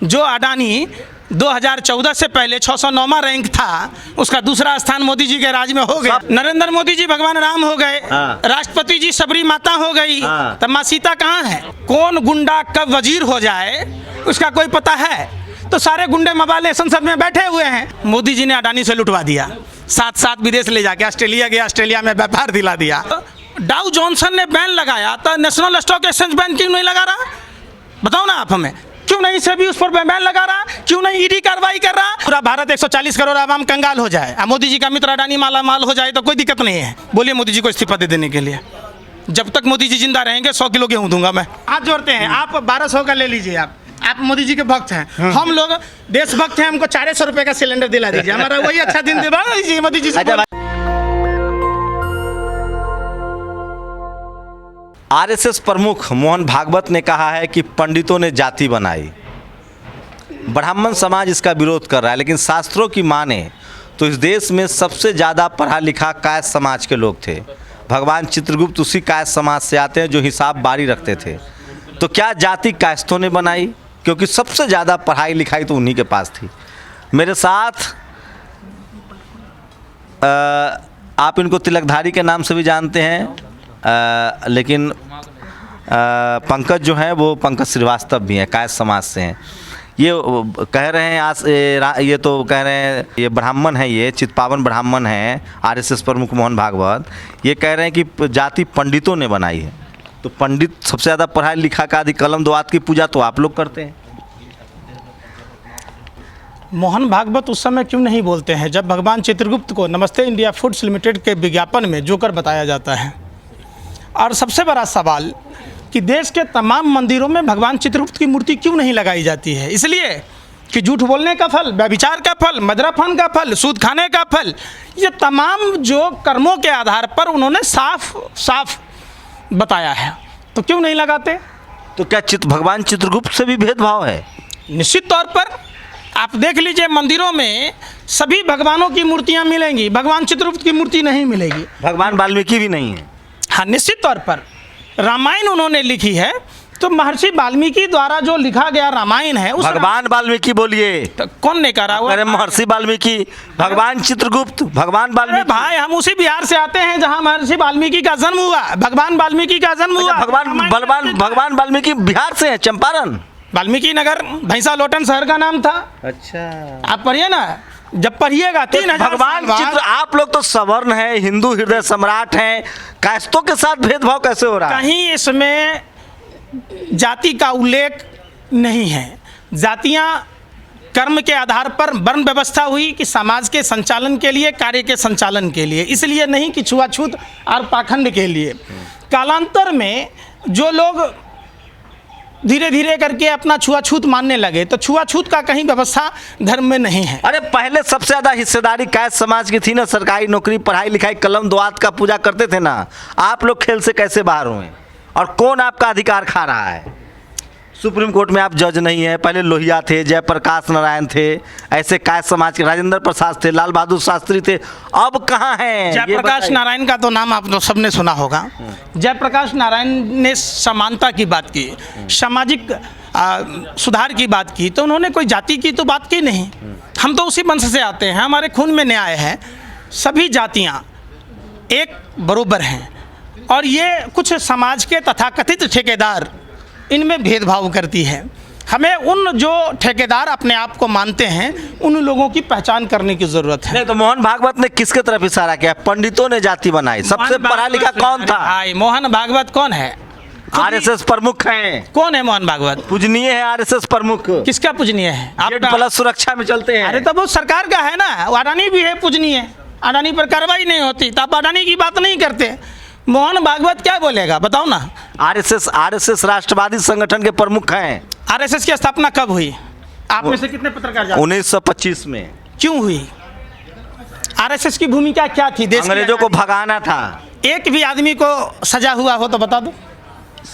जो अडानी 2014 से पहले 609वां रैंक था, उसका दूसरा स्थान मोदी जी के राज में हो गया। नरेंद्र मोदी जी भगवान राम हो गए, राष्ट्रपति जी सबरी माता हो गई, तब माँ सीता कहाँ है? कौन गुंडा कब वजीर हो जाए उसका कोई पता है? तो सारे गुंडे मवाले संसद में बैठे हुए हैं। मोदी जी ने अडानी से लुटवा दिया, साथ साथ विदेश ले जाके ऑस्ट्रेलिया गया, ऑस्ट्रेलिया में व्यापार दिला दिया। डाउ जॉनसन ने बैन लगाया तो नेशनल स्टॉक एक्सचेंज बैन क्यों नहीं लगा रहा? बताओ ना आप हमें, क्यों नहीं सेबी उस पर बैन लगा रहा? क्यों नहीं ईडी कार्रवाई कर रहा? पूरा भारत 140 करोड़ आवाम कंगाल हो जाए, मोदी जी का मित्र अडानी माला माल हो जाए तो कोई दिक्कत नहीं है। बोलिए मोदी जी को इस्तीफा दे देने के लिए। जब तक मोदी जी जिंदा रहेंगे 100 किलो गेहूँ दूंगा मैं। हाथ जोड़ते हैं, आप 1200 का ले लीजिए। आप मोदी जी के भक्त हैं, हम लोग देशभक्त हैं, हमको 400 रुपये का सिलेंडर दिला दीजिए, हमारा वही अच्छा दिन दिला दीजिए मोदी जी से। आरएसएस प्रमुख मोहन भागवत ने कहा है कि पंडितों ने जाति बनाई, ब्राह्मण समाज इसका विरोध कर रहा है, लेकिन शास्त्रों की माने तो इस देश में सबसे ज़्यादा पढ़ा लिखा कायस्थ समाज के लोग थे। भगवान चित्रगुप्त उसी कायस्थ समाज से आते हैं जो हिसाब बारी रखते थे। तो क्या जाति कायस्थों ने बनाई? क्योंकि सबसे ज़्यादा पढ़ाई लिखाई तो उन्हीं के पास थी। मेरे साथ आप इनको तिलकधारी के नाम से भी जानते हैं, लेकिन पंकज जो है वो पंकज श्रीवास्तव भी हैं, कायस्थ समाज से हैं। ये कह रहे हैं ये तो कह रहे हैं ये ब्राह्मण है, ये चित्पावन ब्राह्मण हैं आरएसएस प्रमुख मोहन भागवत। ये कह रहे हैं कि जाति पंडितों ने बनाई है। तो पंडित सबसे ज़्यादा पढ़ाई लिखा का आदि कलम द्वात की पूजा तो आप लोग करते हैं। मोहन भागवत उस समय क्यों नहीं बोलते हैं जब भगवान चित्रगुप्त को नमस्ते इंडिया फूड्स लिमिटेड के विज्ञापन में जोकर बताया जाता है? और सबसे बड़ा सवाल कि देश के तमाम मंदिरों में भगवान चित्रगुप्त की मूर्ति क्यों नहीं लगाई जाती है? इसलिए कि झूठ बोलने का फल, व्यभिचार का फल, मदराफान का फल, सूद खाने का फल, ये तमाम जो कर्मों के आधार पर उन्होंने साफ बताया है, तो क्यों नहीं लगाते? तो क्या भगवान चित्रगुप्त से भी भेदभाव है? निश्चित तौर पर आप देख लीजिए, मंदिरों में सभी भगवानों की मूर्तियां मिलेंगी, भगवान चित्रगुप्त की मूर्ति नहीं मिलेगी। भगवान वाल्मीकि भी नहीं है। हाँ, निश्चित तौर पर रामायण उन्होंने लिखी है, तो महर्षि वाल्मीकि द्वारा जो लिखा गया रामायण है उस भगवान वाल्मीकि बोलिए, तो कौन ने कहा? अरे महर्षि वाल्मीकि, भगवान चित्रगुप्त, भगवान वाल्मीकि। भाई हम उसी बिहार से आते हैं जहां महर्षि वाल्मीकि का जन्म हुआ, भगवान वाल्मीकि का जन्म हुआ। भगवान वाल्मीकि बिहार से है, चंपारण, वाल्मीकि नगर, भैंसा लोटन शहर का नाम था। अच्छा, आप पढ़िए ना, जब पढ़िएगा 3000 भगवान चित्र। आप लोग तो सवर्ण हैं, हिंदू हृदय सम्राट हैं, कायस्थों के साथ भेदभाव कैसे हो रहा है? कहीं इसमें जाति का उल्लेख नहीं है। जातियां कर्म के आधार पर वर्ण व्यवस्था हुई कि समाज के संचालन के लिए, कार्य के संचालन के लिए, इसलिए नहीं कि छुआछूत और पाखंड के लिए। कालांतर में जो लोग धीरे धीरे करके अपना छुआछूत मानने लगे, तो छुआछूत का कहीं व्यवस्था धर्म में नहीं है। अरे पहले सबसे ज़्यादा हिस्सेदारी कायस्थ समाज की थी ना, सरकारी नौकरी, पढ़ाई लिखाई, कलम द्वात का पूजा करते थे ना। आप लोग खेल से कैसे बाहर हुए? और कौन आपका अधिकार खा रहा है? सुप्रीम कोर्ट में आप जज नहीं है। पहले लोहिया थे, जयप्रकाश नारायण थे, ऐसे कायस्थ समाज के राजेंद्र प्रसाद थे, लाल बहादुर शास्त्री थे, अब कहाँ हैं? जयप्रकाश नारायण का तो नाम आप सबने सुना होगा। जयप्रकाश नारायण ने समानता की बात की, सामाजिक सुधार की बात की, तो उन्होंने कोई जाति की तो बात की नहीं। हम तो उसी वंश से आते हैं, हमारे खून में न्याय है, सभी जातियाँ एक बरोबर हैं। और ये कुछ समाज के तथाकथित ठेकेदार इनमें भेदभाव करती है। हमें उन जो ठेकेदार अपने आप को मानते हैं उन लोगों की पहचान करने की जरूरत है। नहीं तो मोहन भागवत ने किसके तरफ इशारा किया? पंडितों ने जाति बनाई। सबसे पढ़ा लिखा कौन था? भाई मोहन भागवत कौन है? आरएसएस प्रमुख हैं। कौन है मोहन भागवत? पूजनीय है आरएसएस प्रमुख। किसका पूजनीय है? आप प्लस सुरक्षा में चलते हैं। अरे तो वो सरकार का है ना, अडानी भी है पूजनीय, अडानी पर कार्रवाई नहीं होती तो आप अडानी की बात नहीं करते। मोहन भागवत क्या बोलेगा बताओ ना? आरएसएस राष्ट्रवादी संगठन के प्रमुख हैं। आरएसएस की स्थापना कब हुई? आप में से कितने पत्रकार जानते हैं? 1925 में। क्यों हुई? आरएसएस की भूमिका क्या थी? देश अंग्रेजों को भगाना था। एक भी आदमी को सजा हुआ हो तो बता दो।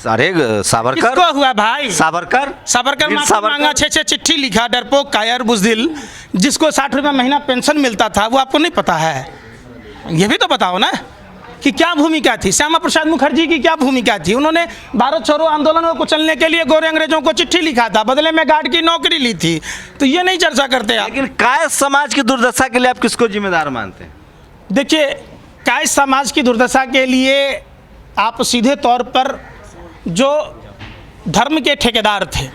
अरे सावरकर किसको हुआ भाई? सावरकर मांगा, 6 चिट्ठी लिखा, डरपोक, कायर, बुजदिल, जिसको 60 रुपये महीना पेंशन मिलता था, वो आपको नहीं पता है? ये भी तो बताओ ना। कि क्या भूमिका थी, श्यामा प्रसाद मुखर्जी की क्या भूमिका थी। उन्होंने भारत छोड़ो आंदोलन को चलने के लिए गोरे अंग्रेजों को चिट्ठी लिखा था, बदले में गार्ड की नौकरी ली थी। तो ये नहीं चर्चा करते आप। लेकिन कायस्थ समाज की दुर्दशा के लिए आप किसको जिम्मेदार मानते हैं? देखिए, कायस्थ समाज की दुर्दशा के लिए आप सीधे तौर पर जो धर्म के ठेकेदार थे,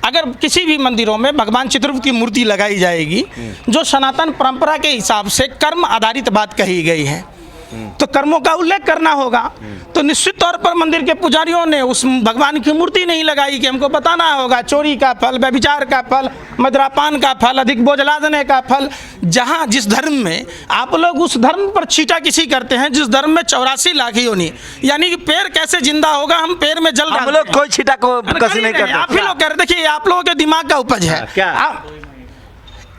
अगर किसी भी मंदिरों में भगवान चित्रगुप्त की मूर्ति लगाई जाएगी जो सनातन परंपरा के हिसाब से कर्म आधारित बात कही गई है, तो कर्मों का उल्लेख करना होगा। तो निश्चित तौर पर मंदिर के पुजारियों ने उस भगवान की मूर्ति नहीं लगाई कि हमको बताना होगा चोरी का फल, व्यभिचार का फल, मदिरापान का फल, अधिक बोझ लादने का फल। जहाँ जिस धर्म में आप लोग उस धर्म पर छीटा किसी करते हैं, जिस धर्म में 84 लाख योनि, यानी कि पेड़ कैसे जिंदा होगा, हम पेड़ में जल हम लोग कोई छीटा को कसी नहीं करते। आप ही लोग कह रहे, देखिए आप लोगों के दिमाग का उपज है क्या?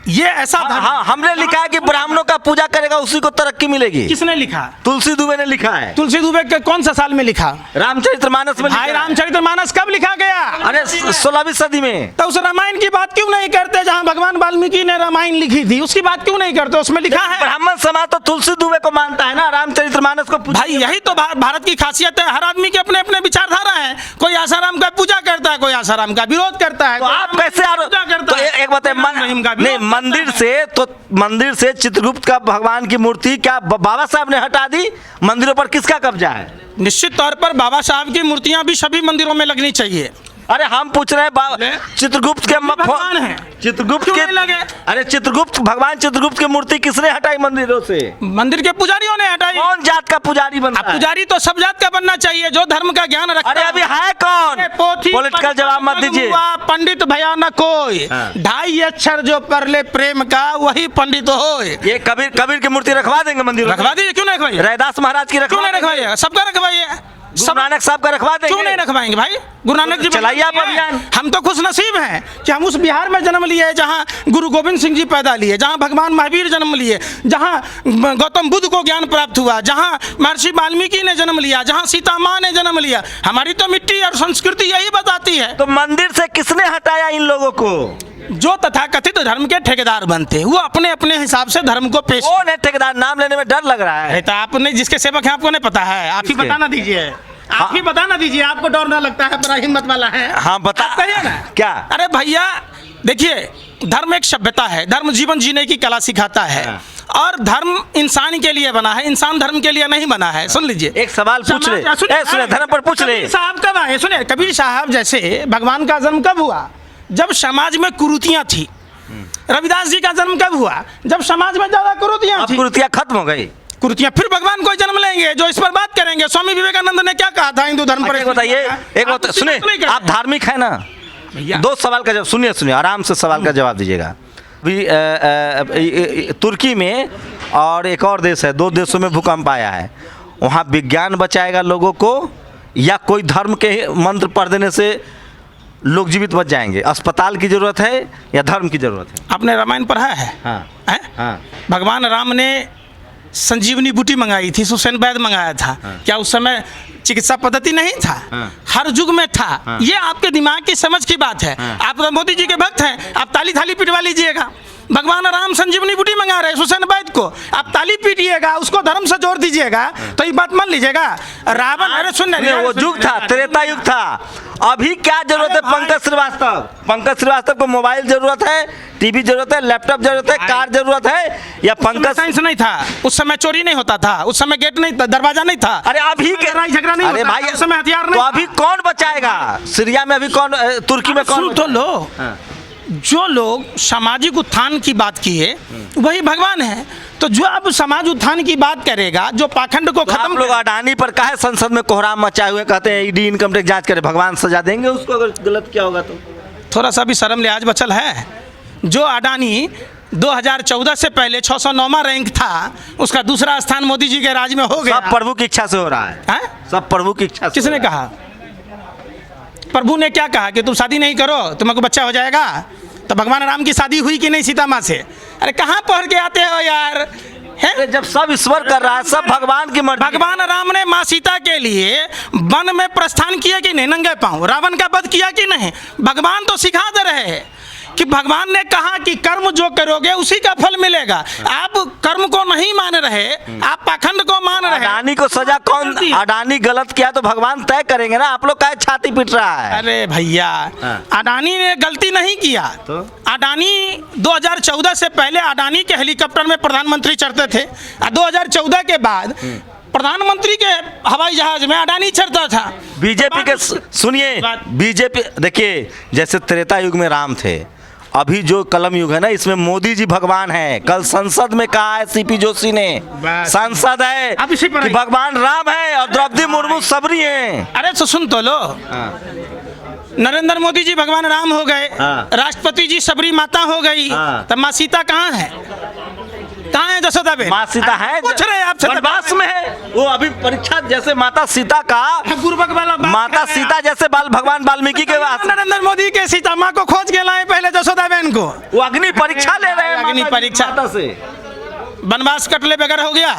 ये ऐसा धर्म। हाँ, हमने लिखा है कि ब्राह्मणों का पूजा करेगा उसी को तरक्की मिलेगी। किसने लिखा? तुलसी दुबे ने लिखा है। तुलसी दुबे के कौन सा साल में लिखा? रामचरितमानस में। भाई रामचरितमानस कब लिखा गया? अरे 16वीं सदी में। तो उस रामायण की बात क्यों नहीं करते जहाँ भगवान वाल्मीकि ने रामायण लिखी थी? उसकी बात क्यों नहीं करते? उसमें लिखा है। ब्राह्मण समाज तो तुलसी दुबे को मानता है ना, रामचरितमानस को। भाई यही तो भारत की खासियत है, हर आदमी के अपने अपने विचारधारा है। कोई आसाराम का पूजा करता है, कोई आसाराम का विरोध करता है। तो आप कैसे एक बात है, मंदिर से चित्रगुप्त का भगवान की मूर्ति क्या बाबा साहब ने हटा दी? मंदिरों पर किसका कब्जा है? निश्चित तौर पर बाबा साहब की मूर्तियां भी सभी मंदिरों में लगनी चाहिए। अरे हम पूछ रहे हैं चित्रगुप्त के भगवान है, चित्रगुप्त के लगे। अरे चित्रगुप्त, भगवान चित्रगुप्त की मूर्ति किसने हटाई मंदिरों से? मंदिर के पुजारियों ने हटाई। कौन जात का पुजारी बनता है? पुजारी तो सब जात का बनना चाहिए जो धर्म का ज्ञान रखता है। अरे अभी है कौन? पॉलिटिकल जवाब मत दीजिए। पंडित भयानक कोई, 2.5 अक्षर जो परले प्रेम का वही पंडित हो। ये कबीर की मूर्ति रखवा देंगे मंदिर? रखवा दीजिए, क्यों नहीं रखवाइए? रैदास महाराज की क्यों नहीं रखवाइए? सबका रखवाइए। गुरु नानक साहब का रखवा देंगे? क्यों नहीं रखवाएंगे भाई? गुरु नानक जी चलाइए आप अभियान। हम तो खुश नसीब हैं कि हम उस बिहार में जन्म लिए जहाँ गुरु गोविंद सिंह जी पैदा लिए, जहाँ भगवान महावीर जन्म लिए, जहाँ गौतम बुद्ध को ज्ञान प्राप्त हुआ, जहाँ महर्षि वाल्मीकि ने जन्म लिया, जहाँ सीता माँ ने जन्म लिया। हमारी तो मिट्टी और संस्कृति यही बताती है। तो मंदिर से किसने हटाया इन लोगों को? जो तथाकथित धर्म के ठेकेदार बनते, वो अपने अपने हिसाब से धर्म को पेश। कौन है ठेकेदार? नाम लेने में डर लग रहा है। तो आपने जिसके सेवक हैं आपको नहीं पता है? आप ही बताना दीजिए, आप ही बताना दीजिए। आपको डर ना लगता है, बड़ा हिम्मत वाला है। हाँ बता, कहिए ना क्या? अरे भैया देखिए, धर्म एक सभ्यता है, धर्म जीवन जीने की कला सिखाता है। और धर्म इंसान के लिए बना है, इंसान धर्म के लिए नहीं बना है। सुन लीजिए, एक सवाल पूछ ले, सुने धर्म पर पूछ ले। साहब कब आए? सुनिए, कबीर साहब जैसे भगवान का जन्म कब हुआ? जब समाज में कुरीतियां थी। रविदास जी का जन्म कब हुआ? जब समाज में ज्यादा कुरीतियां थी। कुरीतियां खत्म हो गई। कुरीतियां फिर भगवान को जन्म लेंगे जो इस पर बात करेंगे। स्वामी विवेकानंद ने क्या कहा था हिंदू धर्म पर? बताइए, एक बात सुनिए, आप धार्मिक है ना? दो सवाल का जवाब सुनिए, आराम से सवाल का जवाब दीजिएगा। अभी तुर्की में और एक और देश है, 2 देशों में भूकंप आया है। वहाँ विज्ञान बचाएगा लोगों को या कोई धर्म के मंत्र पढ़ देने से लोग जीवित बच जाएंगे? अस्पताल की जरूरत है या धर्म की जरूरत है? आपने रामायण पढ़ा है? हाँ। भगवान राम ने संजीवनी बूटी मंगाई थी, सुसेन वैद्य मंगाया था। क्या उस समय चिकित्सा पद्धति नहीं था? हर युग में था। ये आपके दिमाग की समझ की बात है। आप तो मोदी जी के भक्त हैं, आप ताली थाली पिटवा लीजिएगा। भगवान राम संजीवनी बूटी मंगा रहे सुसेन वैद्य को, आप ताली पीटिएगा, उसको धर्म से जोड़ दीजिएगा, तो ये बात मान लीजिएगा। रावण, अरे सुनने, वो युग था, त्रेता युग था। अभी क्या जरूरत है पंकज श्रीवास्तव? पंकज श्रीवास्तव को मोबाइल जरूरत है, टीवी जरूरत है, लैपटॉप जरूरत है, कार जरूरत है? या पंकज साइंस नहीं था उस समय, चोरी नहीं होता था उस समय, गेट नहीं था, दरवाजा नहीं था। अरे अभी लड़ाई झगड़ा नहीं अरे भाई उस समय, हथियार नहीं। तो अभी कौन बचाएगा? सीरिया में अभी कौन, तुर्की में कौन? तो लो, जो लोग सामाजिक उत्थान की बात किए वही भगवान है। तो जो अब समाज उत्थान की बात करेगा, जो पाखंड को खत्म। लोग अडानी पर काहे संसद में कोहराम मचाए हुए, कहते हैं ईडी इनकम टैक्स जांच करे, भगवान सजा देंगे उसको अगर गलत क्या होगा तो? थोड़ा सा भी शर्म लिहाज बचल है? जो अडानी 2014 से पहले 609वां रैंक था, उसका दूसरा स्थान मोदी जी के राज में हो गया। सब प्रभु की इच्छा से हो रहा है। सब प्रभु की इच्छा से। किसने कहा? प्रभु ने क्या कहा कि तुम शादी नहीं करो तुम्हारे बच्चा हो जाएगा? तो भगवान राम की शादी हुई कि नहीं सीता माँ से? अरे कहाँ पढ़ के आते हो यार? है जब सब ईश्वर कर रहा है, सब भगवान की मर्जी। भगवान राम ने माँ सीता के लिए वन में प्रस्थान किया कि नहीं? नंगे पांव रावण का वध किया कि नहीं? भगवान तो सिखा दे रहे हैं कि भगवान ने कहा कि कर्म जो करोगे उसी का फल मिलेगा। आप कर्म को नहीं मान रहे, आप पाखंड को मान रहे। अडानी को सजा कौन, अडानी गलत किया तो भगवान तय करेंगे ना, आप लोग काहे छाती पीट रहा है? अरे भैया, अडानी ने गलती नहीं किया तो? अडानी 2014 से पहले अडानी के हेलीकॉप्टर में प्रधानमंत्री चढ़ते थे और 2014 के बाद प्रधानमंत्री के हवाई जहाज में अडानी चढ़ता था। बीजेपी के सुनिए, बीजेपी देखिए, जैसे त्रेता युग में राम थे, अभी जो कलम युग है ना, इसमें मोदी जी भगवान है। कल संसद में कहा है सीपी जोशी ने, सांसद है कि भगवान राम है और द्रौपदी मुर्मू सबरी हैं। अरे तो सुन तो लो, नरेंद्र मोदी जी भगवान राम हो गए, राष्ट्रपति जी सबरी माता हो गई, तब माँ सीता कहाँ है? कहाँ है जसोदा बेन? माँ सीता है, पूछ रहे आपसे, वनवास में है वो। अभी परीक्षा जैसे माता सीता का, माता सीता जैसे भगवान वाल्मीकि के नरेंद्र मोदी के सीता माँ को खोज के लाए पहले जसोदा बेन को। वो अग्नि परीक्षा ले रहे हैं, अग्नि परीक्षा से वनवास कटले बगैर हो गया,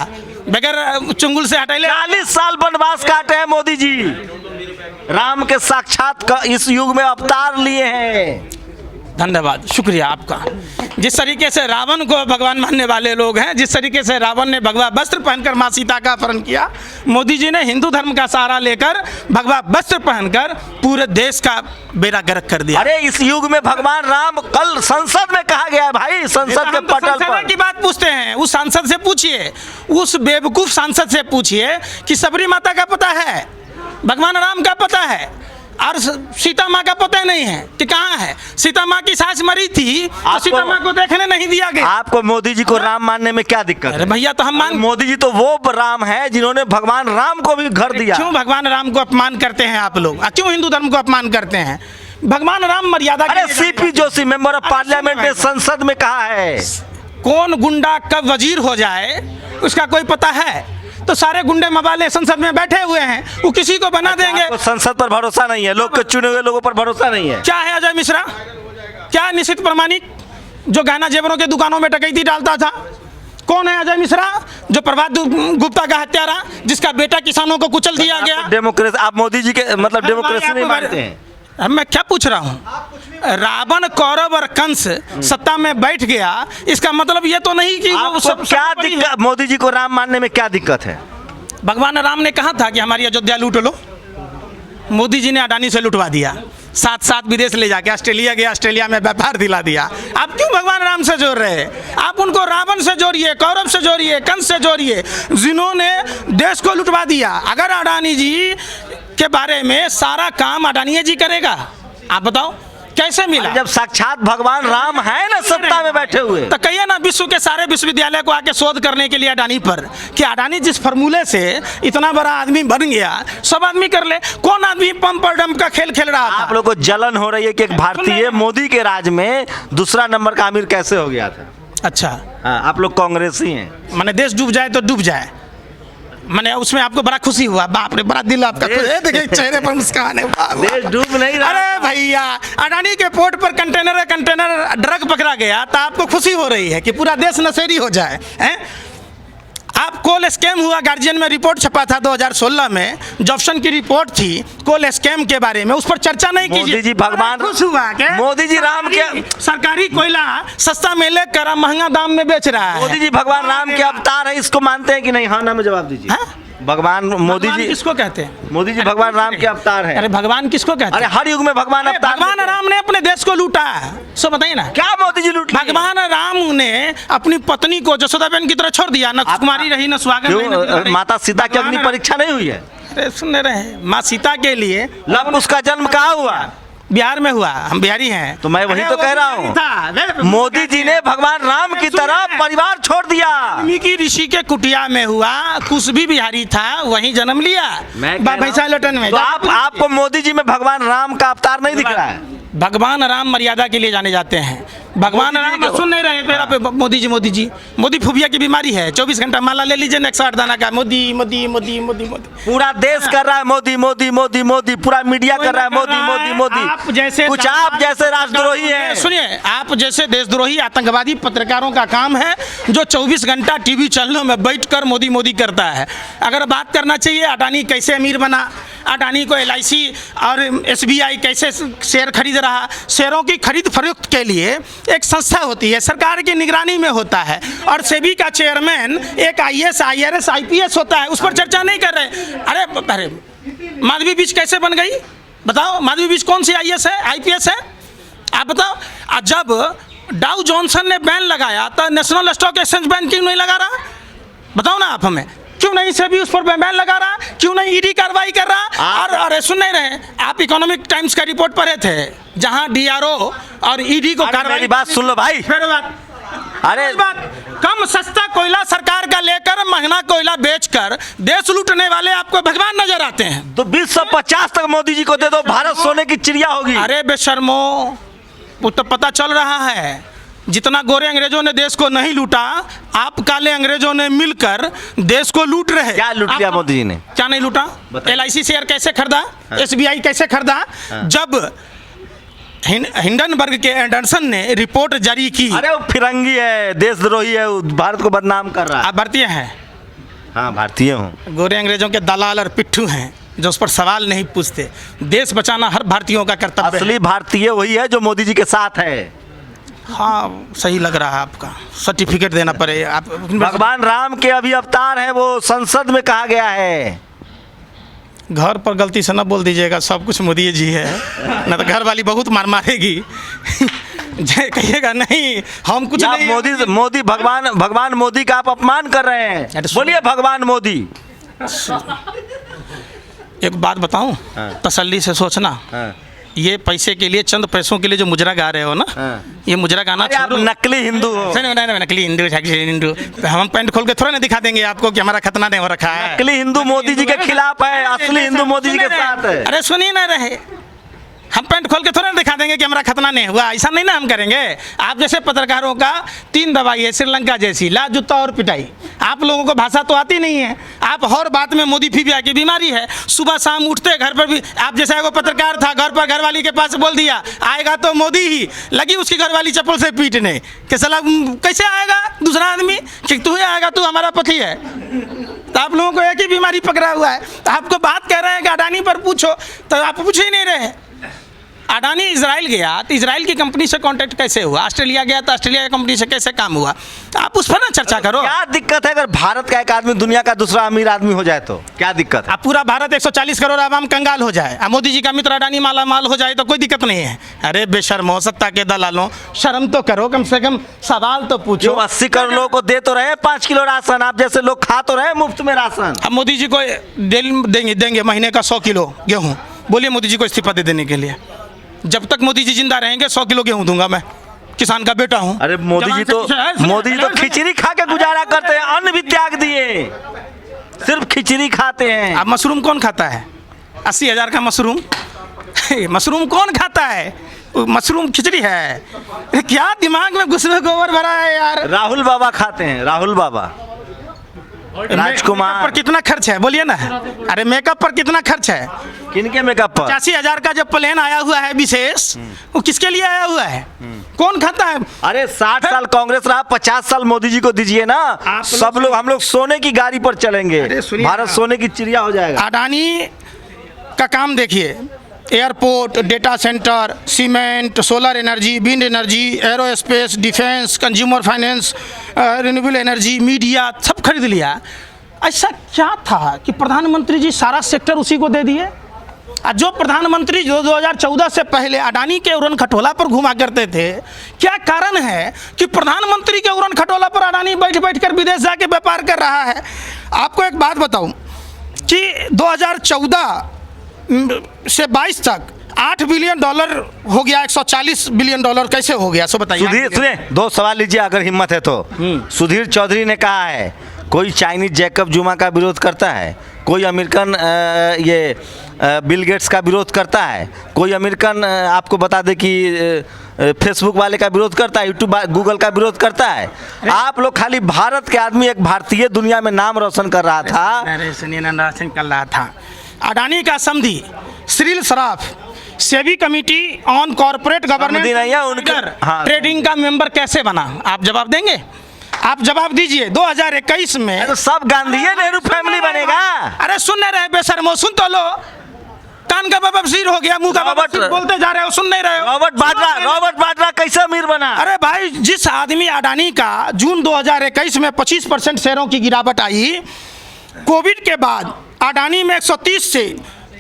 बगैर चुंगल से हटाइले। 40 साल वनवास काटे हैं मोदी जी, राम के साक्षात इस युग में अवतार लिए हैं। धन्यवाद, शुक्रिया आपका। जिस तरीके से रावण को भगवान मानने वाले लोग हैं, जिस तरीके से रावण ने भगवा वस्त्र पहनकर माँ सीता का अपहरण किया, मोदी जी ने हिंदू धर्म का सहारा लेकर भगवा वस्त्र पहनकर पूरे देश का बेड़ा गर्क कर दिया। अरे इस युग में भगवान राम, कल संसद में कहा गया है भाई, संसद के पटल पर की बात पूछते हैं। उस सांसद से पूछिए, उस बेवकूफ सांसद से पूछिए कि सबरी माता का पता है, भगवान राम का पता है और सीता माँ का पता नहीं है कि कहाँ है। सीता माँ की सास मरी थी तो सीता माँ को देखने नहीं दिया गया। आपको मोदी जी को राम मानने में क्या दिक्कत है? अरे भैया, तो हम मोदी जी तो वो राम है जिन्होंने भगवान राम को भी घर दिया। क्यों भगवान राम को अपमान करते हैं आप लोग? क्यों हिंदू धर्म को अपमान करते हैं? भगवान राम मर्यादा। अरे CP Joshi member of parliament ने संसद में कहा है, कौन गुंडा कब वजीर हो जाए उसका कोई पता है? तो सारे गुंडे मवाले संसद में बैठे हुए हैं, वो किसी को बना देंगे। संसद पर भरोसा नहीं है, लोग के चुने हुए लोगों पर भरोसा नहीं है। क्या है अजय मिश्रा? क्या है निशित प्रामाणिक जो गहना जेवरों के दुकानों में डकैती डालता था? कौन है अजय मिश्रा जो प्रभात गुप्ता का हत्यारा, जिसका बेटा किसानों को कुचल दिया गया? डेमोक्रेसी, आप मोदी जी के मतलब डेमोक्रेसी नहीं मानते हैं? अब मैं क्या पूछ रहा हूँ? रावण, कौरव और कंस सत्ता में बैठ गया, इसका मतलब ये तो नहीं कि वो सब क्या दिक्कत? मोदी जी को राम मानने में क्या दिक्कत है? भगवान राम ने कहा था कि हमारी अयोध्या लूट लो, मोदी जी ने अडानी से लुटवा दिया, साथ साथ विदेश ले जाके ऑस्ट्रेलिया गया, ऑस्ट्रेलिया में व्यापार दिला दिया। आप क्यों भगवान राम से जोड़ रहे हैं? आप उनको रावण से जोड़िए, कौरव से जोड़िए, कंस से जोड़िए, जिन्होंने देश को लुटवा दिया। अगर अडानी जी के बारे में सारा काम अडानी जी करेगा, आप बताओ कैसे मिला? जब साक्षात भगवान राम है ना सत्ता में बैठे हुए, तो कहिए ना विश्व के सारे विश्वविद्यालय को आके शोध करने के लिए अडानी पर, कि अडानी जिस फॉर्मूले से इतना बड़ा आदमी बन गया, सब आदमी कर ले। कौन आदमी पंप और डंप का खेल खेल रहा था? आप लोग को जलन हो रही है कि एक भारतीय मोदी के राज में दूसरा नंबर का अमीर कैसे हो गया था? अच्छा, आप लोग कांग्रेसी हैं। माने देश डूब जाए तो डूब जाए, मैंने उसमें आपको बड़ा खुशी हुआ? बाप रे, बड़ा दिल आपका खुश है, देखिए चेहरे पर मुस्कान है। देश डूब नहीं रहा। अरे भैया, अडानी के पोर्ट पर कंटेनर ड्रग पकड़ा गया तो आपको खुशी हो रही है कि पूरा देश नशेड़ी हो जाए, हैं? आप कोल स्कैम हुआ, गार्जियन में रिपोर्ट छपा था 2016 में, जॉब्सन की रिपोर्ट थी कोल स्कैम के बारे में, उस पर चर्चा नहीं की। मोदी जी भगवान खुश हुआ क्या? मोदी जी राम के सरकारी कोयला सस्ता में लेकर महंगा दाम में बेच रहा है। मोदी जी भगवान राम के अवतार है, इसको मानते हैं कि नहीं? हाँ ना में जवाब दीजिए। भगवान मोदी जी किसको कहते हैं? मोदी जी भगवान राम के अवतार है। अरे भगवान किसको कहते हैं? अरे हर युग में भगवान अवतार। भगवान राम ने अपने देश को लूटा है, सो बताइए ना। क्या मोदी जी लूट? भगवान राम ने अपनी पत्नी को जसोदाबेन की तरह छोड़ दिया, न कुमारी रही न सुहागन। माता सीता की अग्नि परीक्षा नहीं हुई है? अरे सुन रहे, माँ सीता के लिए लव उसका जन्म कहाँ हुआ? बिहार में हुआ, हम बिहारी हैं। तो मैं वही तो कह रहा हूँ, मोदी जी ने भगवान राम की तरह परिवार छोड़ दिया। वाल्मीकि ऋषि के कुटिया में हुआ, कुछ भी बिहारी था, वहीं जन्म लिया, भैंसा लोटन में। तो आपको मोदी जी में भगवान राम का अवतार नहीं दिख रहा है? भगवान राम मर्यादा के लिए जाने जाते हैं। भगवान राम सुन नहीं रहे मेरा पे मोदी फुबिया की बीमारी है, 24 घंटा माला ले लीजिए, 108 दाना का मोदी मोदी मोदी मोदी मोदी। पूरा देश कर रहा है मोदी मोदी मोदी मोदी, पूरा मीडिया कर रहा है मोदी मोदी मोदी। आप जैसे कुछ आप जैसे राजद्रोही हैं। सुनिए, आप आप जैसे देशद्रोही आतंकवादी पत्रकारों का काम है जो 24 घंटा टीवी चैनलों में बैठकर मोदी मोदी करता है। अगर बात करना चाहिए अडानी कैसे अमीर बना, अडानी को LIC और SBI कैसे शेयर खरीद रहा, शेयरों की खरीद फरोख्त के लिए एक संस्था होती है, सरकार की निगरानी में होता है, और सेबी का चेयरमैन एक IAS IRS IPS होता है, उस पर चर्चा नहीं कर रहे। अरे माधवी बीच कैसे बन गई बताओ? माधवी बीच कौन सी IAS है IPS है आप बताओ? जब डाउ जॉनसन ने बैन लगाया तो नेशनल स्टॉक एक्सचेंज बैन क्यों नहीं लगा रहा? बताओ ना आप हमें, क्यों नहीं सेबी उस पर बैन लगा रहा? क्यों नहीं ED कार्रवाई कर रहा? और सुन नहीं रहे आप, इकोनॉमिक टाइम्स का रिपोर्ट पढ़े थे जहां DRO और ED को कार्रवाई। मेरी बात सुन लो भाई। फिर बात, अरे बात कम सस्ता कोयला सरकार का लेकर महंगा कोयला बेचकर देश लूटने वाले आपको भगवान नजर आते हैं। तो 2050 तक मोदी जी को दे दो, भारत सोने की चिड़िया होगी। अरे बेशर्मो, वो तो पता चल रहा है जितना गोरे अंग्रेजों ने देश को नहीं लूटा, आप काले अंग्रेजों ने मिलकर देश को लूट रहे। क्या लूट लिया मोदी जी ने? क्या नहीं लूटा? LIC शेयर कैसे खरीदा? SBI कैसे खरीदा? जब हिंडनबर्ग के एंडरसन ने रिपोर्ट जारी की। अरे वो फिरंगी है, देशद्रोही है, वो भारत को बदनाम कर रहा है। आप भारतीय हैं? हाँ भारतीय हूँ। गोरे अंग्रेजों के दलाल और पिट्ठू हैं जो उस पर सवाल नहीं पूछते। देश बचाना हर भारतीयों का कर्तव्य है। असली भारतीय वही है जो मोदी जी के साथ है। हाँ सही लग रहा है आपका, सर्टिफिकेट देना पड़े आप। भगवान राम के अभी अवतार है, वो संसद में कहा गया है। घर पर गलती से न बोल दीजिएगा सब कुछ मोदी जी है, न तो घर वाली बहुत मार मारेगी। कहिएगा नहीं हम कुछ नहीं। मोदी भगवान मोदी का आप अपमान कर रहे हैं। बोलिए भगवान मोदी। एक बात बताऊं, तसल्ली से सोचना। ये पैसे के लिए, चंद पैसों के लिए जो मुजरा गा रहे हो ना, ये मुजरा गाना आप नकली हिंदू हो। नकली हिंदू हम पैंट खोल के थोड़ा ना दिखा देंगे आपको कि हमारा खतना नहीं हो रखा है। नकली हिंदू मोदी जी के खिलाफ है, असली हिंदू मोदी जी के साथ है। अरे सुनिए ना रहे, हम पैंट खोल के थोड़ा दिखा देंगे कि हमारा खतना नहीं हुआ, ऐसा नहीं ना हम करेंगे। आप जैसे पत्रकारों का 3 दवाई है श्रीलंका जैसी, ला जूता और पिटाई। आप लोगों को भाषा तो आती नहीं है, आप हर बात में मोदी फीबिया की बीमारी है। सुबह शाम उठते घर पर भी, आप जैसा एगो पत्रकार था घर पर घरवाली के पास बोल दिया आएगा तो मोदी ही, लगी उसकी घरवाली चप्पल से पीटने कि साला कैसे आएगा दूसरा आदमी, कि तू ही आएगा, तू हमारा पति है। तो आप लोगों को एक ही बीमारी पकड़ा हुआ है। तो आपको बात कह रहे हैं कि अडानी पर पूछो, तो आप पूछ ही नहीं रहे। अडानी इजराइल गया तो इजराइल की कंपनी से कांटेक्ट कैसे हुआ? ऑस्ट्रेलिया गया तो ऑस्ट्रेलिया की कंपनी से कैसे काम हुआ? आप उस पर ना चर्चा करो। क्या दिक्कत है अगर भारत का एक आदमी दुनिया का दूसरा अमीर आदमी हो जाए तो क्या दिक्कत है? अब पूरा भारत 140 करोड़ आवाम कंगाल हो जाए, अब मोदी जी का मित्र अडानी माला माल हो जाए तो कोई दिक्कत नहीं है। अरे बेशर्मो, सत्ता के दलालों, शर्म तो करो, कम से कम सवाल तो पूछो। 80 करोड़ लोगों को दे तो रहे 5 किलो राशन, आप जैसे लोग खा तो रहे मुफ्त में राशन। अब मोदी जी को देंगे महीने का 100 किलो गेहूँ। बोलिए मोदी जी को इस्तीफा दे देने के लिए। जब तक मोदी जी जिंदा रहेंगे 100 किलो गेहूं दूंगा मैं, किसान का बेटा हूं। अरे मोदी जी तो खिचड़ी खा के गुजारा करते हैं, अन्न भी त्याग दिए, सिर्फ खिचड़ी खाते हैं। अब मशरूम कौन खाता है? 80,000 का मशरूम मशरूम कौन खाता है? मशरूम खिचड़ी है। क्या दिमाग में गुस्से गोबर भरा है यार। राहुल बाबा खाते हैं, राहुल बाबा। राजकुमार पर कितना खर्च है बोलिए ना? अरे मेकअप पर कितना खर्च है? किनके मेकअप पर? 85,000 का जो प्लेन आया हुआ है विशेष, वो किसके लिए आया हुआ है? कौन खाता है? अरे 60 साल कांग्रेस रहा, 50 साल मोदी जी को दीजिए ना, सब लोग हम लोग सोने की गाड़ी पर चलेंगे, भारत सोने की चिड़िया हो जाएगा। अडानी का काम देखिए, airport, data centre, cement, solar energy, wind energy, aerospace, defence, consumer finance, renewable energy, media, सब खरीद लिया। ऐसा क्या था कि प्रधानमंत्री जी सारा सेक्टर उसी को दे दिए? जो प्रधानमंत्री जो 2014 से पहले अडानी के उड़न खटोला पर घुमा करते थे, क्या कारण है कि प्रधानमंत्री के उड़न खटोला पर अडानी बैठ बैठ कर विदेश जाके व्यापार कर रहा है? आपको एक बात बताऊं कि 2014 से 22 तक $8 बिलियन हो गया, $140 बिलियन कैसे हो गया? सो बताइए। सुधीर सुने, 2 सवाल लीजिए अगर हिम्मत है तो। सुधीर चौधरी ने कहा है कोई चाइनीज जैकब जुमा का विरोध करता है, कोई अमेरिकन बिल गेट्स का विरोध करता है, कोई अमेरिकन आपको बता दे कि फेसबुक वाले का विरोध करता है, यूट्यूब गूगल का विरोध करता है। आप लोग खाली भारत के आदमी, एक भारतीय दुनिया में नाम रोशन कर रहा था। अरे सुनिए ना, रोशन कर रहा था। अडानी का समधी Srila Saraf SEBI committee on corporate governance समझी नहीं है उनके। हाँ। ट्रेडिंग का मेंबर कैसे बना? आप जवाब देंगे? आप जवाब दीजिए। 2021 में तो सब गांधी नेहरू फैमिली बनेगा। अरे सुन नहीं रहे बेशर्मो, सुन तो लो। कान का बाबा सिर हो गया, मुंह का बाबा सिर, बोलते जा रहे हो, सुन नहीं रहे हो। रॉबर्ट बाड्रा कैसे अमीर बना? अरे भाई, जिस आदमी अडानी का जून 2021 में 25% शेयरों की गिरावट आई, कोविड के बाद अडानी में 130 से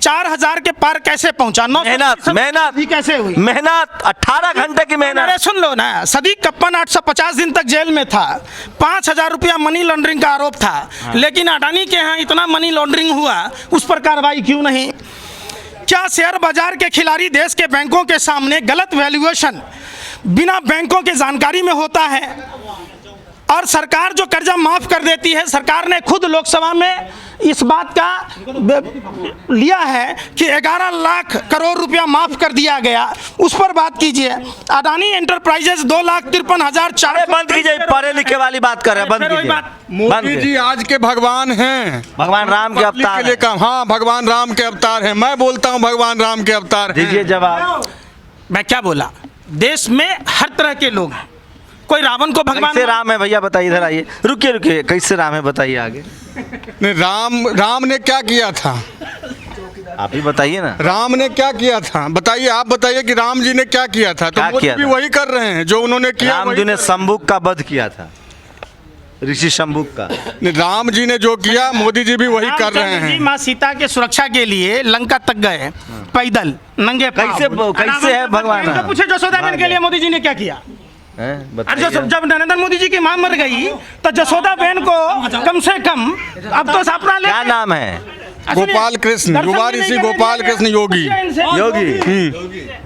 4000 के पार कैसे पहुंचा? मेहनत कैसे हुई? मेहनत 18 घंटे की मेहनत। अरे सुन लो ना, सदीक कप्पन 850 दिन तक जेल में था, 5000 रुपया मनी लॉन्ड्रिंग का आरोप था। लेकिन अडानी के यहाँ इतना मनी लॉन्ड्रिंग हुआ, उस पर कार्रवाई क्यों नहीं? क्या शेयर बाजार के खिलाड़ी देश के बैंकों के सामने गलत वैल्यूएशन बिना बैंकों के जानकारी में होता है? और सरकार जो कर्जा माफ कर देती है, सरकार ने खुद लोकसभा में इस बात का लिया है कि 11 लाख करोड़ रुपया माफ कर दिया गया, उस पर बात कीजिए। अडानी एंटरप्राइजेस 2,53,000। बंद कीजिए, पढ़े लिखे वाली बात कर रहे हैं, बंद कीजिए। मोदी जी आज के भगवान हैं, भगवान राम के अवतार के लिए हाँ, भगवान राम के अवतार हैं। मैं बोलता हूँ भगवान राम के अवतार। दीजिए जवाब। मैं क्या बोला? देश में हर तरह के लोग हैं। कोई रावण को भगवान कैसे राम है भैया, बताइए, इधर आइए, रुकिए, कैसे राम है बताइए आगे। नहीं, राम ने क्या किया था? आप ही बताइए ना। राम ने क्या किया था बताइए, आप बताइए कि राम जी ने क्या किया था? तो मोदी भी वही कर रहे हैं जो उन्होंने किया। राम जी ने शंभुक का वध किया था, ऋषि शंभुक का। राम जी ने जो किया, मोदी जी भी वही कर रहे हैं। माँ सीता के सुरक्षा के लिए लंका तक गए पैदल, नंगे पांव। कैसे है भगवान? पूछे जसोदा बहन के लिए मोदी जी ने क्या किया? जब नरेंद्र मोदी जी की मां मर गई तो जसोदा बहन को कम से कम अब तो सपना ले। क्या नाम है? गोपाल कृष्ण, युवा ऋषि गोपाल कृष्ण योगी।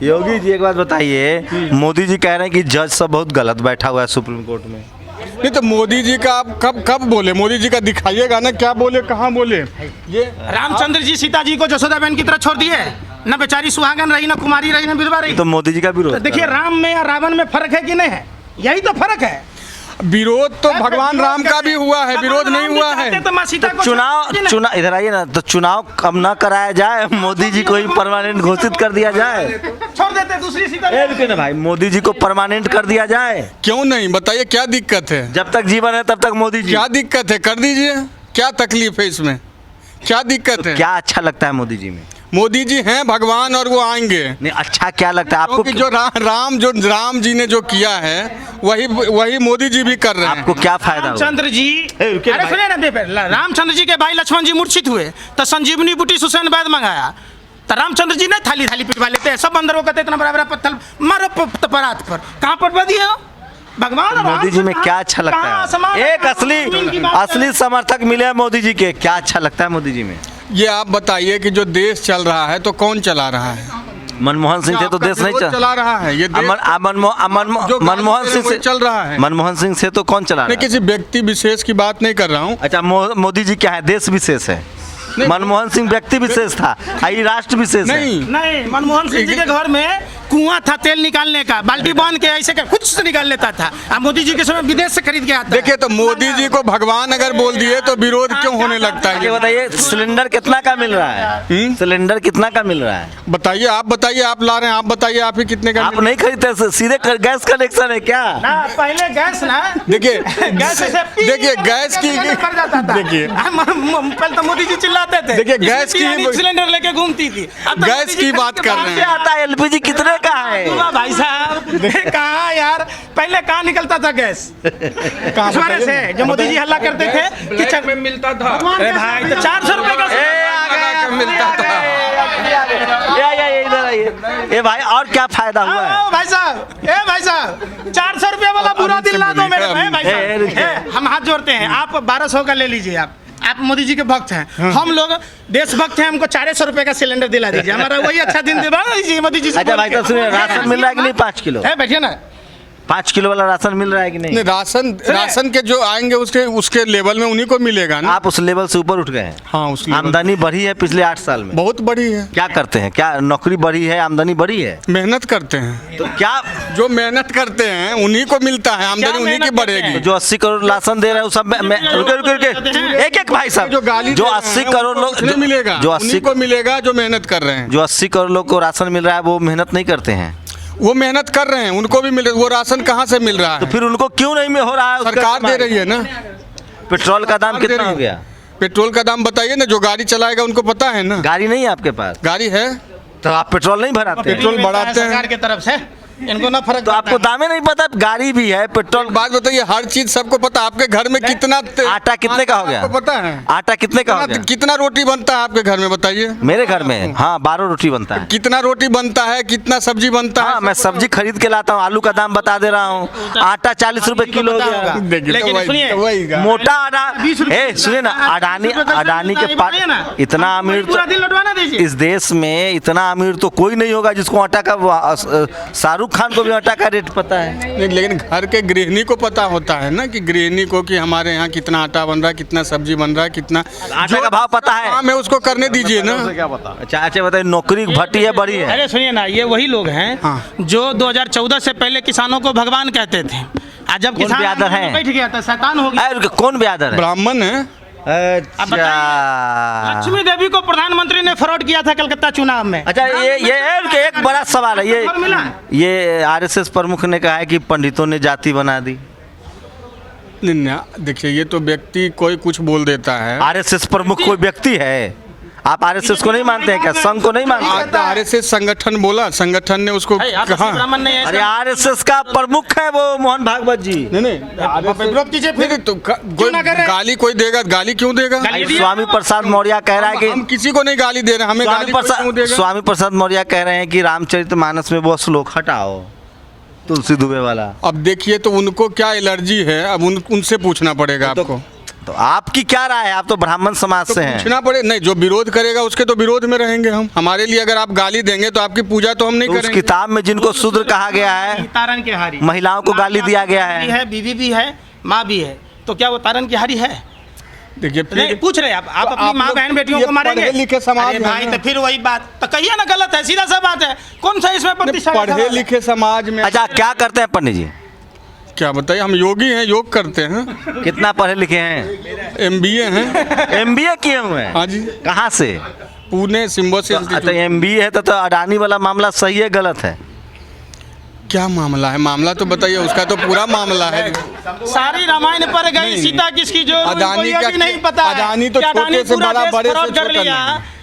योगी जी, एक बात बताइए, मोदी जी कह रहे हैं कि जज सब बहुत गलत बैठा हुआ है सुप्रीम कोर्ट में। नहीं तो मोदी जी का आप कब बोले? मोदी जी का दिखाइएगा ना, क्या बोले, कहाँ बोले? ये रामचंद्र जी सीता जी को जसोदा बहन की तरह छोड़ दिए, न बेचारी सुहागन रही, न कुमारी रही, न विधवा रही। तो मोदी जी का विरोध। देखिए, राम में या रावण में फर्क है कि नहीं है? यही तो फर्क है। विरोध तो भगवान राम का भी हुआ है, विरोध नहीं हुआ है। तो चुनाव इधर आइए ना, तो चुनाव कब ना कराया जाए, मोदी जी को ही परमानेंट घोषित कर दिया जाए। छोड़ देते दूसरी सीता। रुकिए ना भाई, मोदी जी को परमानेंट कर दिया जाए। क्यों नहीं, बताइए क्या दिक्कत है? जब तक जीवन है तब तक मोदी जी। क्या दिक्कत है? कर दीजिए, क्या तकलीफ है इसमें? क्या दिक्कत है? क्या अच्छा लगता है मोदी जी में? मोदी जी हैं भगवान और वो आएंगे। नहीं, अच्छा क्या लगता है आपको? जो राम जी ने जो किया है वही मोदी जी भी कर रहे हैं। आपको क्या फायदा? रामचंद्र जी, अरे सुनिए ना, रामचंद्र जी के भाई लक्ष्मण जी मूर्छित हुए तो संजीवनी बूटी सुसैन वैद्य मंगाया, तो रामचंद्र जी ने थाली थाली पिटवा लेते हैं। सब बंदरों कहते इतना बड़ा बड़ा पत्थर मारो परात पर, कहाँ पटवा दिए हो? भगवान मोदी जी में क्या अच्छा लगता है? एक असली समर्थक मिले हैं मोदी जी के, क्या अच्छा लगता है मोदी जी में? ये आप बताइए कि जो देश चल रहा है तो कौन चला रहा है? मनमोहन सिंह से तो देश नहीं चला रहा है। ये मनमोहन सिंह से चल रहा है। मनमोहन सिंह से तो कौन चला रहा है? किसी व्यक्ति विशेष की बात नहीं कर रहा हूँ। अच्छा, मोदी जी क्या है? देश विशेष है। मनमोहन सिंह व्यक्ति विशेष था, ये राष्ट्र विशेष है। नहीं, मनमोहन सिंह जी के घर में कुआं था तेल निकालने का, बाल्टी बांध के ऐसे कुछ से निकाल लेता था। अब मोदी जी के समय विदेश से खरीद के आता। देखिए, तो मोदी जी को भगवान अगर बोल दिए तो विरोध क्यों होने लगता है? ये बताइए, सिलेंडर कितना का मिल रहा है? सिलेंडर कितना का मिल रहा है? बताइए, आप बताइए, आप ला रहे हैं, आप बताइए, आप ही कितने का? आप नहीं खरीदते, सीधे गैस कनेक्शन है क्या? पहले गैस ना, देखिए गैस की, देखिए पहले तो मोदी जी चिल्लाते थे, देखिए गैस की सिलेंडर लेके घूमती थी। गैस की बात कर रहे हैं। आता है एलपीजी कितने का है? भाई साहब, कहाँ यार, पहले कहाँ निकलता था गैस? कहाँ से जो मोदी जी हल्ला करते थे कि में मिलता था। अरे भाई, तो 400 रुपए का मिलता था। इधर आइए। ए भाई, और क्या फायदा हुआ है? भाई साहब, 400 रुपए वाला बुरा दिल ना दो मेरे भाई साहब। हम हाथ जोड़ते हैं, आप 1200 का ले लीजिए। आप मोदी जी के भक्त हैं, हम लोग देशभक्त हैं, हमको 400 रुपए का सिलेंडर दिला दीजिए, हमारा वही अच्छा दिन दिला दीजिए मोदी जी से। अच्छा भाई, तो सुनिए, राशन मिल रहा है कि नहीं? 5 किलो है, बैठिए ना। 5 किलो वाला राशन मिल रहा है कि नहीं? नहीं, राशन के जो आएंगे उसके लेवल में उन्हीं को मिलेगा ना। आप उस लेवल से ऊपर उठ गए हैं। हाँ, उस लेवल आमदनी बढ़ी है पिछले 8 साल में? बहुत बड़ी है। क्या करते हैं, क्या नौकरी बढ़ी है, आमदनी बढ़ी है? मेहनत करते हैं तो क्या जो मेहनत करते हैं उन्हीं को मिलता है, आमदनी उन्हीं की बढ़ेगी। जो 80 करोड़ राशन दे रहे हैं वो सब रुके एक भाई साहब, जो 80 करोड़ लोग मिलेगा, जो उन्हीं 80 को मिलेगा जो मेहनत कर रहे हैं। जो 80 करोड़ लोग को राशन मिल रहा है वो मेहनत नहीं करते हैं। वो मेहनत कर रहे हैं, उनको भी मिल रहा है। वो राशन कहाँ से मिल रहा है? तो फिर उनको क्यों नहीं में हो रहा है? सरकार दे रही है ना। पेट्रोल का दाम कितना हो गया? पेट्रोल का दाम बताइए ना, जो गाड़ी चलाएगा उनको पता है ना। गाड़ी नहीं है आपके पास? गाड़ी है तो आप पेट्रोल नहीं भराते? पेट्रोल बढ़ाते हैं सरकार की तरफ से, इनको ना फर्क। तो आपको दामे नहीं पता? गाड़ी भी है, पेट्रोल। बात बताइए, हर चीज सबको पता। आपके घर में कितना आटा कितने का हो गया? आपको पता है? आटा कितने का हो गया? कितना रोटी बनता है आपके घर में बताइए? मेरे घर में हाँ 12 रोटी बनता है। कितना रोटी बनता है, कितना सब्जी बनता है? हाँ, मैं सब्जी खरीद के लाता हूँ। आलू का दाम बता दे रहा हूँ, आटा 40 रुपए किलो हो गया। देखिए, लेकिन तो सुनिए, वही का। मोटा सुनिए ना, अडानी के पास इतना अमीर पूरा दिन लौटवाना दीजिए। इस देश में इतना अमीर तो कोई नहीं होगा जिसको आटा का, शाहरुख खान को भी आटा का रेट पता है। नहीं, लेकिन घर के गृहिणी को पता होता है ना, कि गृहिणी को कि हमारे यहाँ कितना आटा बन रहा है, कितना सब्जी बन रहा है, कितना आटा का भाव पता है। काम है उसको करने दीजिए ना। अच्छा बताइए, नौकरी घटी है बढ़ी है? अरे सुनिए ना, ये वही लोग हैं हाँ। जो 2014 से पहले किसानों को भगवान कहते थे। आज जब कौन किसान ब्यादर हैं? बैठ गया था, शैतान हो गया। कौन ब्यादर है? ब्राह्मण है। अब बताइए, लक्ष्मी देवी को प्रधानमंत्री ने फ्रॉड किया था कलकत्ता चुनाव में। अच्छा, ये एक बड़ा सवाल है। ये आरएसएस प्रमुख ने कहा है कि पंडितों ने जाति बना दी। नहीं, देखिए, ये तो व्यक्ति कोई कुछ बोल देता है। आरएसएस प्रमुख कोई व्यक्ति है? आप आरएसएस को नहीं मानते हैं क्या? संघ को नहीं मानते? आरएसएस संगठन बोला, संगठन ने उसको कहा। ब्राह्मण नहीं है। अरे आरएसएस का प्रमुख है वो मोहन भागवत जी। नहीं, विरोध कीजिए फिर। तो गाली कोई देगा? गाली क्यों देगा? स्वामी प्रसाद मौर्य कह रहा है कि हम किसी को नहीं गाली दे रहे, हमें गाली कोई क्यों देगा? स्वामी प्रसाद मौर्य कह रहे हैं कि रामचरितमानस में वो श्लोक हटाओ, तुलसी दुबे वाला। अब देखिए, तो उनको क्या एलर्जी है, अब उनसे पूछना पड़ेगा आपको। तो आपकी क्या राय है? आप तो ब्राह्मण समाज से हैं। पूछना पड़े नहीं, जो विरोध करेगा उसके तो विरोध में रहेंगे हम। हमारे लिए अगर आप गाली देंगे तो आपकी पूजा तो हम नहीं उस करेंगे। किताब में जिनको शूद्र कहा गया है, तारन के हारी, महिलाओं को गाली दिया गया है, बीवी भी है, माँ भी है, तो क्या वो तारन की हारी है? देखिए, नहीं पूछ रहे आप अपनी माँ बहन बेटियों को मारेंगे? पढ़े लिखे समाज अरे भाई, तो फिर वही बात तो कहिए ना, गलत है, सीधा सा बात है। कौन सा इसमें प्रतिष्ठा? पढ़े लिखे समाज में। अच्छा, क्या करते हैं पंडित जी? क्या बताइए, हम योगी हैं, योग करते हैं। कितना पढ़े लिखे हैं? MBA हैं। MBA किए हुए हैं? हाँ जी। कहाँ से? पुणे सिम्बोसिस। तो MBA है तो अडानी वाला मामला सही है गलत है? क्या मामला है? मामला तो बताइए, उसका तो पूरा मामला है। सारी रामायण पर गई सीता किसकी जो अडानी का नहीं पता है। अडानी तो छोटे से बड़ा, बड़े से कर लिया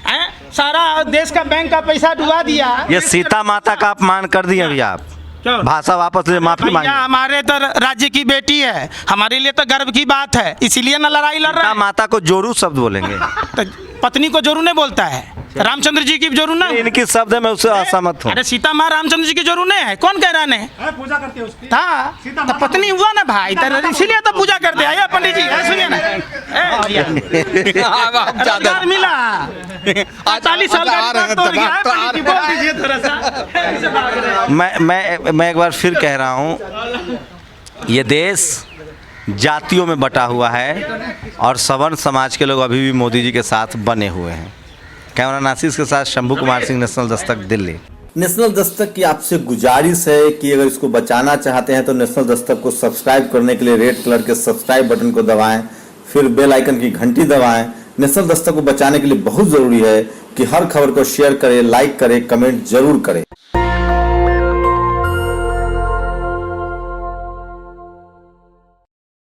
है, सारा देश का बैंक का पैसा डुबा दिया। ये सीता माता का अपमान कर दिए अभी आप। भाषा वापस ले, माफी मांगी। हमारे तो राज्य की बेटी है, हमारे लिए तो गर्व की बात है, इसीलिए ना लड़ाई लड़ रहा है। माता को जोरू शब्द बोलेंगे? तो पत्नी को जोरू नहीं बोलता है, रामचंद्र जी की जोरू ना। इनकी शब्द है, मैं उससे असहमत हूँ। अरे सीता माँ रामचंद्र जी की जोरू नहीं है, कौन कह रहा है? पूजा करते उसकी था, तो पत्नी हुआ ना भाई, इसीलिए तो पूजा करते आया पंडित जी। सुनिए ना, अधिकार मिला 48 साल का। मैं एक बार फिर कह रहा हूँ, ये देश जातियों में बटा हुआ है और सवर्ण समाज के लोग अभी भी मोदी जी के साथ बने हुए हैं। कैमरा नासिर के साथ शंभू कुमार सिंह, नेशनल दस्तक, दिल्ली। नेशनल दस्तक की आपसे गुजारिश है कि अगर इसको बचाना चाहते हैं तो नेशनल दस्तक को सब्सक्राइब करने के लिए रेड कलर के सब्सक्राइब बटन को दबाएं, फिर बेल आइकन की घंटी दबाएं। नेशनल दस्तक को बचाने के लिए बहुत जरूरी है कि हर खबर को शेयर करें, लाइक करें, कमेंट जरूर करें।